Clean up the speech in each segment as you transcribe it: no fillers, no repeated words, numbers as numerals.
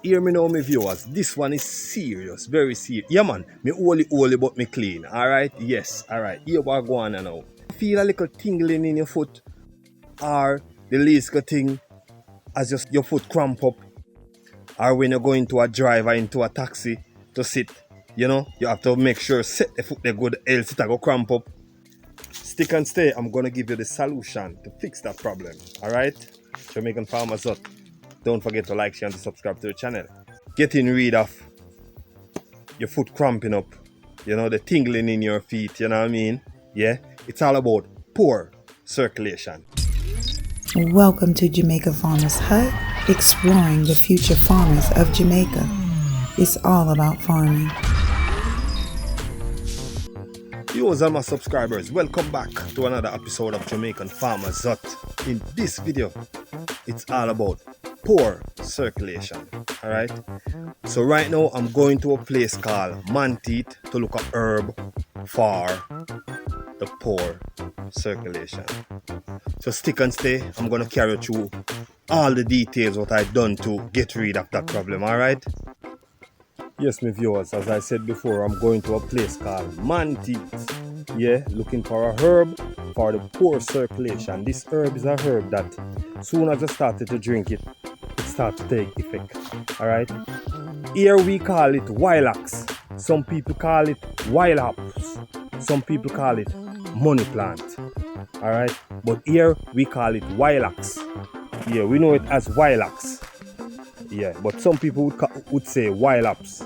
Hear me now, my viewers. This one is serious, very serious. Yeah, man. Me holy, but me clean. Alright? Yes, alright. Here we go on now. Feel a little tingling in your foot, or the least thing as your foot cramp up, or when you're going to a drive or into a taxi to sit, you have to make sure set the foot there good, else it go cramp up. Stick and stay. I'm gonna give you the solution to fix that problem. Alright? Jamaican Farmers Hut. Don't forget to like, share, and to subscribe to the channel. Getting rid of your foot cramping up, the tingling in your feet, you know what I mean? Yeah? It's all about poor circulation. Welcome to Jamaica Farmers Hut, exploring the future farmers of Jamaica. It's all about farming. Viewers and my subscribers, welcome back to another episode of Jamaican Farmers Hut. In this video, it's all about poor circulation. Alright? So right now I'm going to a place called Manteet to look at herb for the poor circulation. So stick and stay. I'm going to carry you through all the details what I've done to get rid of that problem. Alright? Yes, my viewers, as I said before, I'm going to a place called Manteet. Yeah, looking for a herb for the poor circulation. This herb is a herb that soon as I started to drink it, it started to take effect. Alright? Here we call it willax. Some people call it wild hops. Some people call it money plant. Alright? But here we call it willax. Yeah, we know it as willax. Yeah, but some people would say wild hops.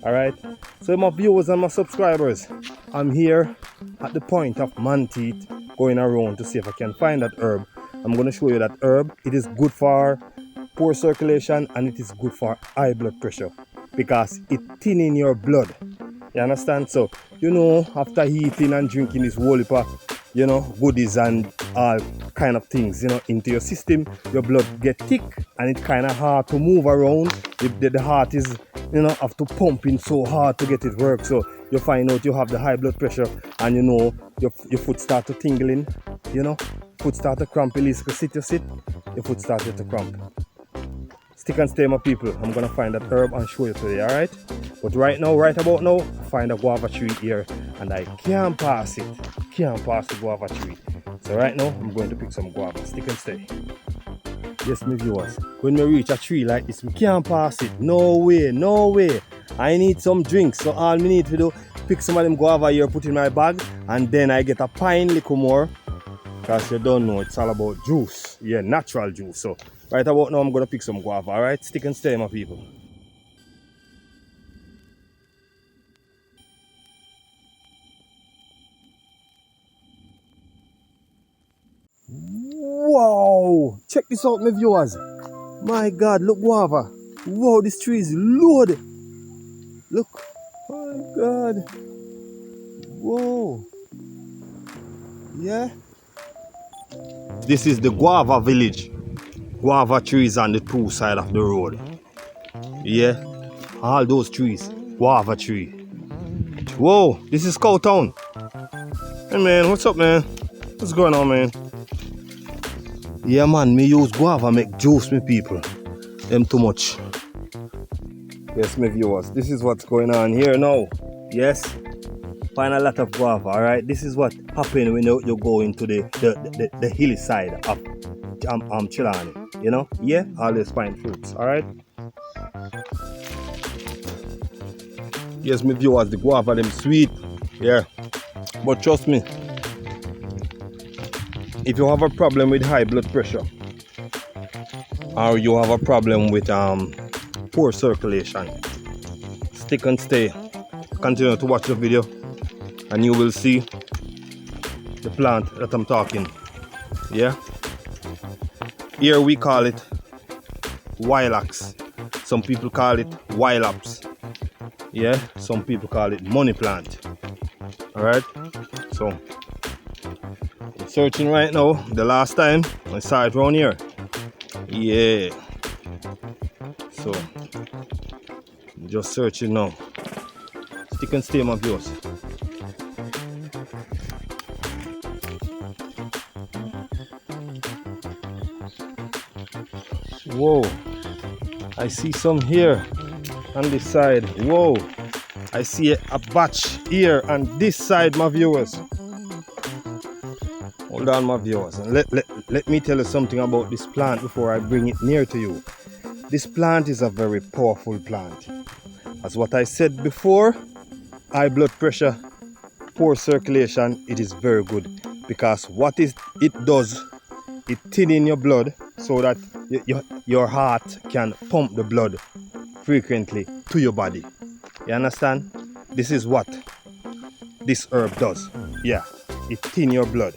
Alright? So my viewers and my subscribers, I'm here at the point of Manteet, going around to see if I can find that herb. I'm going to show you that herb. It is good for poor circulation and it is good for high blood pressure because it thins your blood. You understand? So, after eating and drinking this whole heap of, goodies and all kind of things, into your system, your blood get thick and it's kind of hard to move around. The heart is, have to pump in so hard to get it work. So you find out you have the high blood pressure and your foot start to tingling, foot start to cramp. At least you sit, your foot started to cramp. Stick and stay, my people. I'm gonna find that herb and show you today, alright? But right about now, I find a guava tree here and I can't pass it. Can't pass the guava tree. So right now, I'm going to pick some guava. Stick and stay. Yes, my viewers. When we reach a tree like this, we can't pass it. No way. I need some drinks. So all we need to do, pick some of them guava here, put in my bag, and then I get a pint little more. Because you don't know, it's all about juice. Yeah, natural juice. So right about now, I'm going to pick some guava, alright? Stick and stay, my people. Wow! Check this out, my viewers. My God, look guava. Wow, this tree is loaded. Look. My God. Whoa. Yeah. This is the guava village. Guava trees on the two sides of the road. Yeah. All those trees. Guava tree. Whoa, this is Cow Town. Hey man, what's up, man? What's going on, man? Yeah, man, me use guava make juice, me people. Them too much. Yes, my viewers, this is what's going on here now. Yes. Find a lot of guava, alright? This is what happens when you go into the hilly side of Chilani. Yeah, always find fruits, alright? Yes, my viewers, the guava them sweet. Yeah. But trust me, if you have a problem with high blood pressure or you have a problem with poor circulation, stick and stay. Continue to watch the video and you will see the plant that I'm talking. Yeah. Here we call it willax. Some people call it wild hops. Yeah. Some people call it money plant. Alright. So I'm searching right now. The last time I saw it around here. Yeah. So I'm just searching now. Stick and stay, my viewers. Whoa. I see some here on this side. Whoa, I see a batch here on this side, my viewers. Hold on, my viewers, and let me tell you something about this plant before I bring it near to you. This plant is a very powerful plant. As what I said before, high blood pressure, poor circulation, it is very good, because what it does, it thins your blood so that your heart can pump the blood frequently to your body. You understand? This is what this herb does. Yeah, it thins your blood.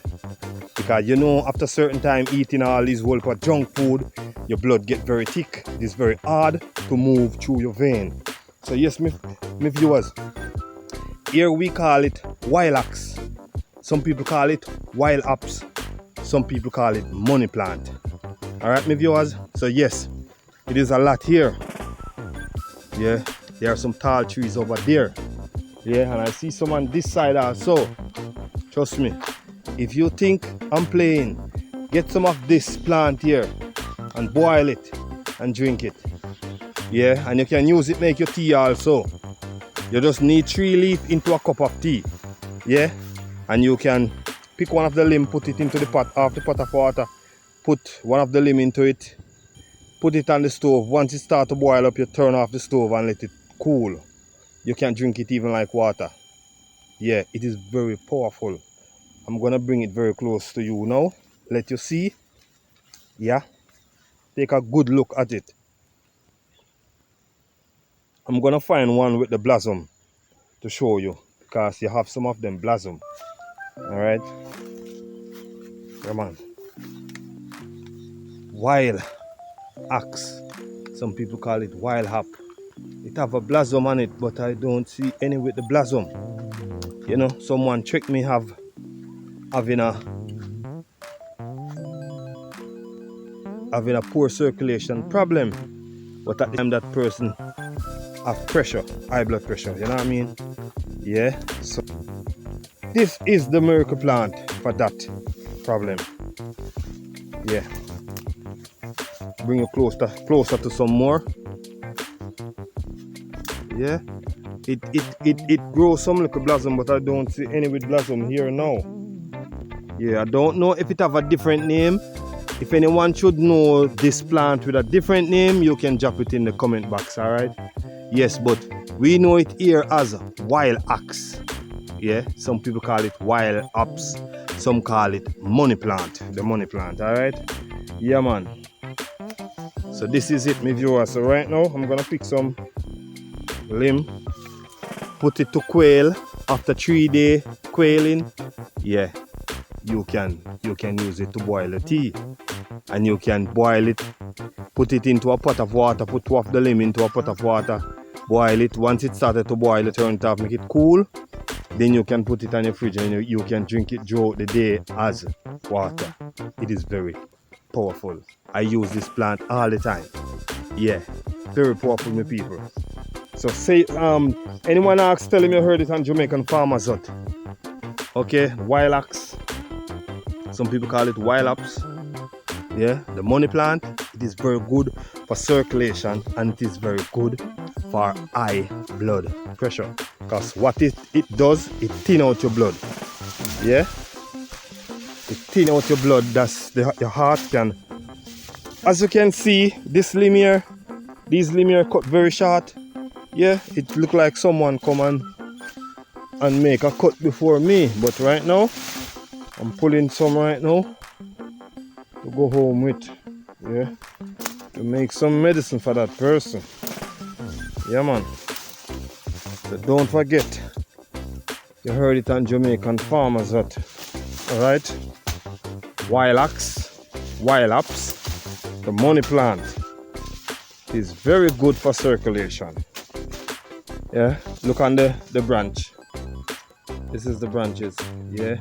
Because you know, after a certain time eating all these whole pot junk food, your blood get very thick. It is very hard to move through your vein. So yes, me viewers, here we call it wild axe. Some people call it wild apps. Some people call it money plant. Alright, my viewers. So yes, it is a lot here. Yeah, there are some tall trees over there. Yeah, and I see some on this side also. Trust me. If you think I'm playing, get some of this plant here and boil it and drink it. Yeah, and you can use it make your tea also. You just need 3 leaves into a cup of tea. Yeah, and you can pick one of the limb, put it into the pot, half the pot of water, put one of the limb into it, put it on the stove. Once it starts to boil up, you turn off the stove and let it cool. You can drink it even like water. Yeah, it is very powerful. I'm gonna bring it very close to you now. Let you see. Yeah. Take a good look at it. I'm gonna find one with the blossom to show you, because you have some of them blossom. Alright. Come on. Wild axe. Some people call it wild hop. It have a blossom on it, but I don't see any with the blossom. You know, someone tricked me having a poor circulation problem, but at the time that person have pressure, high blood pressure, you know what I mean? Yeah, so this is the miracle plant for that problem. Yeah, bring you closer to some more. Yeah, it grows some little blossom, but I don't see any with blossom here now. Yeah, I don't know if it have a different name. If anyone should know this plant with a different name, you can drop it in the comment box, alright? Yes, but we know it here as wild axe. Yeah, some people call it wild apps. Some call it money plant, the money plant, alright? Yeah, man. So this is it, my viewers. So right now, I'm gonna pick some limb, put it to quail. After 3 days quailing, yeah, you can use it to boil the tea, and you can boil it, put it into a pot of water, put 2 of the lemon into a pot of water, boil it. Once it started to boil, turn it off, make it cool, then you can put it on your fridge and you can drink it throughout the day as water. It is very powerful. I use this plant all the time. Yeah, very powerful, my people. So say anyone asks, tell him you heard it on Jamaican Farmers Hut. Okay, wild axe. Some people call it wild apps. Yeah, the money plant. It is very good for circulation, and it is very good for high blood pressure. Because what it does, it thins out your blood. Yeah, it thins out your blood. That's your heart can. As you can see, this limb here, these limb here cut very short. Yeah, it look like someone come and make a cut before me, but right now I'm pulling some right now to go home with. Yeah, to make some medicine for that person. Yeah, man. So don't forget, you heard it on Jamaican Farmers Hut. Alright, wild axe, wild apps, the money plant is very good for circulation. Yeah, look on the branch. This is the branches. Yeah,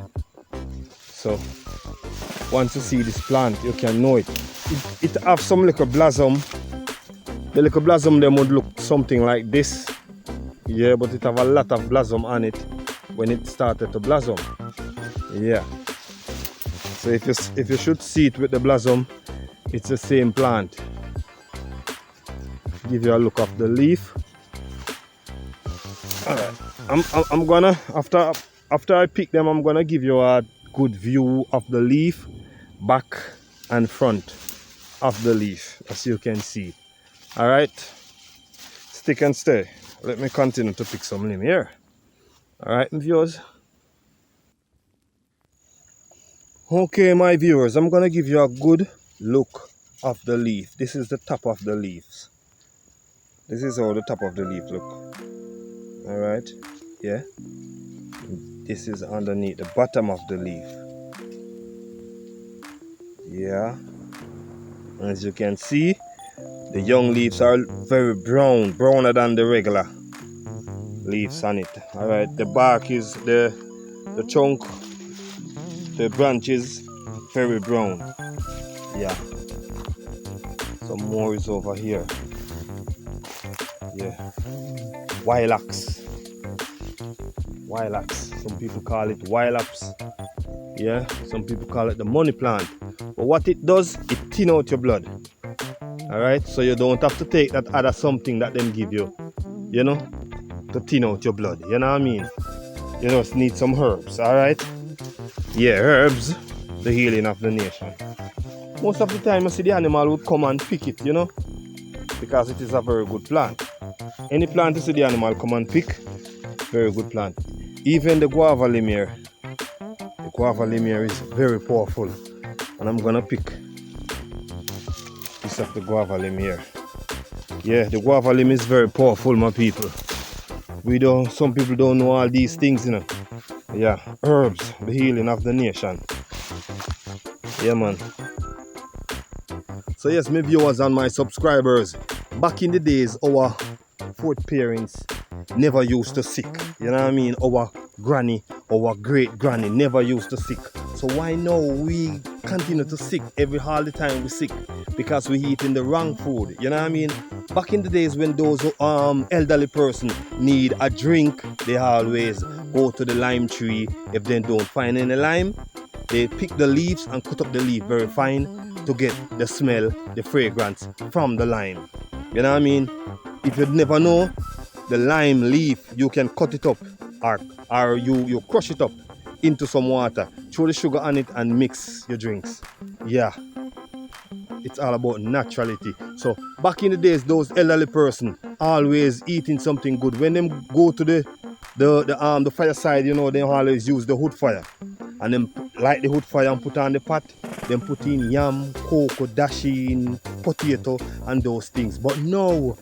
so once you see this plant, you can know it. It have some little blossom. The little blossom them would look something like this. Yeah, but it have a lot of blossom on it when it started to blossom. Yeah, so if you should see it with the blossom, it's the same plant. give you a look of the leaf. Alright, I'm gonna, after I pick them, I'm gonna give you a good view of the leaf, back and front of the leaf, as you can see. Alright, stick and stay. Let me continue to pick some limb here. Alright, my viewers. Okay, my viewers, I'm gonna give you a good look of the leaf. This is the top of the leaves. This is how the top of the leaf look. Alright, yeah. This is underneath the bottom of the leaf. Yeah. As you can see, the young leaves are very brown, browner than the regular leaves on it. Alright, the bark is the trunk, the branches very brown. Yeah. Some more is over here. Yeah. Willax. Some people call it willax. Yeah. Some people call it the money plant. But what it does, it thin out your blood. Alright, so you don't have to take that other something that them give you, you know, to thin out your blood. You know what I mean? You just need some herbs. Alright. Yeah, herbs, the healing of the nation. Most of the time, you see the animal would come and pick it, you know, because it is a very good plant. Any plant you see the animal come and pick, very good plant. Even the guava limb here. The guava limb here is very powerful. And I'm gonna pick piece of the guava limb here. Yeah, the guava limb is very powerful, my people. Some people don't know all these things, you know. Yeah, herbs, the healing of the nation. Yeah, man. So yes, my viewers and my subscribers, back in the days, our fourth parents never used to sick. You know what I mean? Our granny, our great granny never used to sick. So why now we continue to sick all the time we sick? Because we eating the wrong food. You know what I mean? Back in the days when those elderly person need a drink, they always go to the lime tree. If they don't find any lime, they pick the leaves and cut up the leaf very fine to get the smell, the fragrance from the lime. You know what I mean? If you never know, the lime leaf, you can cut it up or you crush it up into some water, throw the sugar on it and mix your drinks. Yeah, it's all about naturality. So back in the days, those elderly person always eating something good. When them go to the fireside, you know, they always use the wood fire, and then light the wood fire and put on the pot. Then put in yam, cocoa, dash in potato and those things. But no,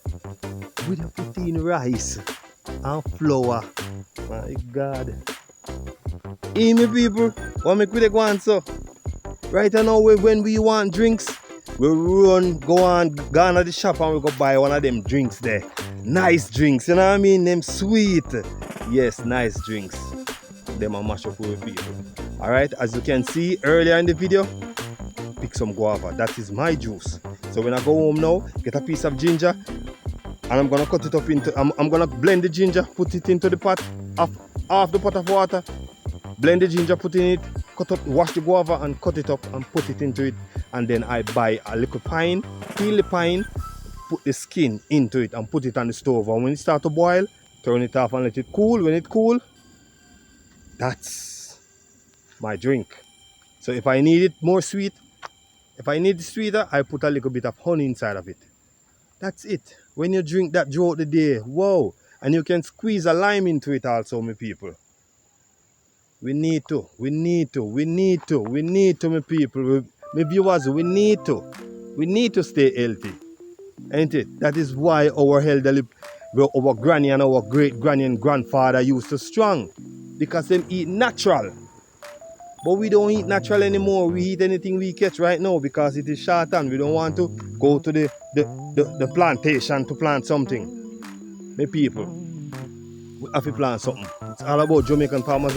we don't put in rice and flour. My God. Hey, me people, what make we go on so? Right now, when we want drinks, we go on to the shop and we go buy one of them drinks there. Nice drinks, you know what I mean? Them sweet. Yes, nice drinks. Them are mash up with people. Alright, as you can see earlier in the video, pick some guava. That is my juice. So when I go home now, get a piece of ginger and I'm gonna cut it up into, I'm gonna blend the ginger, put it into the pot, half the pot of water, blend the ginger, put in it, cut up, wash the guava and cut it up and put it into it. And then I buy a little pine, peel the pine, put the skin into it and put it on the stove. And when it starts to boil, turn it off and let it cool. When it cool, that's my drink. So if I need it more sweet, if I need it sweeter, I put a little bit of honey inside of it. That's it. When you drink that throughout the day, wow. And you can squeeze a lime into it also, my people. We need to, my people. My viewers, we need to stay healthy, ain't it? That is why our elderly, our granny and our great granny and grandfather used to strong, because them eat natural. But we don't eat natural anymore. We eat anything we catch right now because it is short and we don't want to go to the plantation to plant something. My people, we have to plant something. It's all about Jamaican farmers.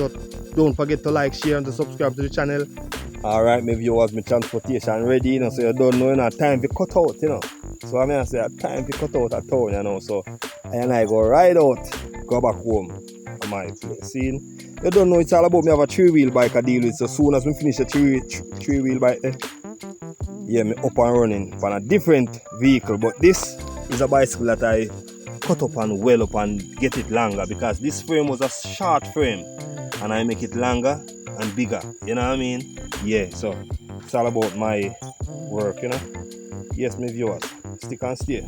Don't forget to like, share and to subscribe to the channel. Alright, my viewers, my transportation ready, you know, so you don't know, you know, time to cut out, you know. So I mean, I say, time to cut out at town, you know, so I go right out, go back home to my place. See, you don't know, it's all about me have a 3-wheel bike I deal with, so soon as we finish the 3-wheel bike, yeah, me up and running on a different vehicle, but this is a bicycle that I cut up and weld up and get it longer, because this frame was a short frame and I make it longer and bigger, you know what I mean? Yeah, so it's all about my work, you know. Yes, my viewers, stick and stay.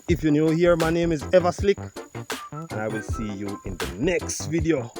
If you're new here, my name is Everslick, and I will see you in the next video.